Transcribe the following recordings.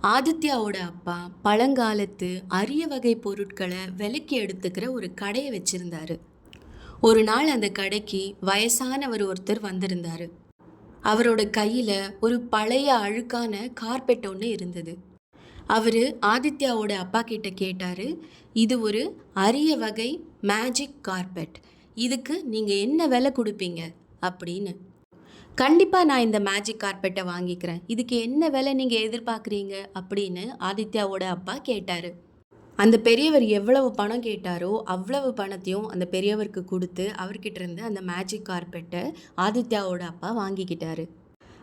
ஆதித்யாவோட அப்பா பழங்காலத்து அரிய வகை பொருட்களை விலைக்கு எடுத்துக்கிற ஒரு கடையை வச்சிருந்தாரு. ஒரு நாள் அந்த கடைக்கு வயசானவர் ஒருத்தர் வந்திருந்தாரு. அவரோட கையில ஒரு பழைய அழுக்கான கார்பெட் ஒன்று இருந்தது. அவரு ஆதித்யாவோட அப்பா கிட்ட கேட்டாரு, இது ஒரு அரிய வகை மேஜிக் கார்பெட். இதுக்கு நீங்க என்ன விலை கொடுப்பீங்க அப்படின்னு. கண்டிப்பா நான் இந்த மேஜிக் கார்பெட்டை வாங்கிக்கிறேன். இதுக்கு என்ன விலை நீங்க எதிர்பார்க்குறீங்க அப்படின்னு ஆதித்யாவோட அப்பா கேட்டாரு. அந்த பெரியவர் எவ்வளவு பணம் கேட்டாரோ அவ்வளவு பணத்தையும் அந்த பெரியவருக்கு கொடுத்து அவர்கிட்ட இருந்து அந்த மேஜிக் கார்பெட்டை ஆதித்யாவோட அப்பா வாங்கிக்கிட்டாரு.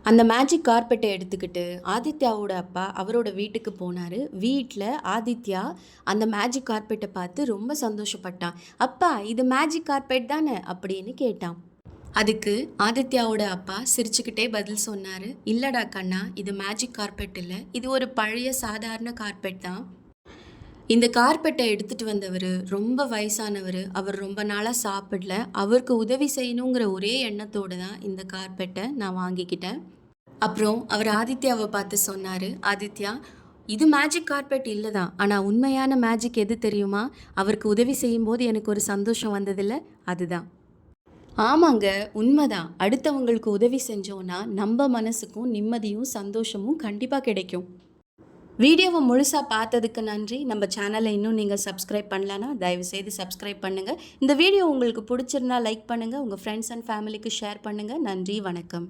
அந்த மேஜிக் கார்பெட்டை எடுத்துக்கிட்டு ஆதித்யாவோட அப்பா அவரோட வீட்டுக்கு போனார். வீட்டில் ஆதித்யா அந்த மேஜிக் கார்பெட்டை பார்த்து ரொம்ப சந்தோஷப்பட்டான். அப்பா, இது மேஜிக் கார்பெட் தானே அப்படின்னு கேட்டான். அதுக்கு ஆதித்யாவோட அப்பா சிரிச்சுக்கிட்டே பதில் சொன்னார், இல்லடா கண்ணா, இது மேஜிக் கார்பெட் இல்லை, இது ஒரு பழைய சாதாரண கார்பெட் தான். இந்த கார்பெட்டை எடுத்துகிட்டு வந்தவர் ரொம்ப வயசானவர். அவர் ரொம்ப நாளாக சாப்பிடல. அவருக்கு உதவி செய்யணுங்கிற ஒரே எண்ணத்தோடு தான் இந்த கார்பெட்டை நான் வாங்கிக்கிட்டேன். அப்புறம் அவர் ஆதித்யாவை பார்த்து சொன்னார், ஆதித்யா, இது மேஜிக் கார்பெட் இல்லை தான், ஆனால் உண்மையான மேஜிக் எது தெரியுமா? அவருக்கு உதவி செய்யும்போது எனக்கு ஒரு சந்தோஷம் வந்ததில்ல, அதுதான். ஆமாங்க, உண்மைதான். அடுத்தவங்களுக்கு உதவி செஞ்சோன்னா நம்ம மனசுக்கும் நிம்மதியும் சந்தோஷமும் கண்டிப்பாக கிடைக்கும். வீடியோவை முழுசாக பார்த்ததுக்கு நன்றி. நம்ம சேனலை இன்னும் நீங்கள் சப்ஸ்கிரைப் பண்ணலன்னா தயவுசெய்து சப்ஸ்கிரைப் பண்ணுங்கள். இந்த வீடியோ உங்களுக்கு பிடிச்சிருந்தா லைக் பண்ணுங்கள். உங்கள் ஃப்ரெண்ட்ஸ் அண்ட் ஃபேமிலிக்கு ஷேர் பண்ணுங்கள். நன்றி, வணக்கம்.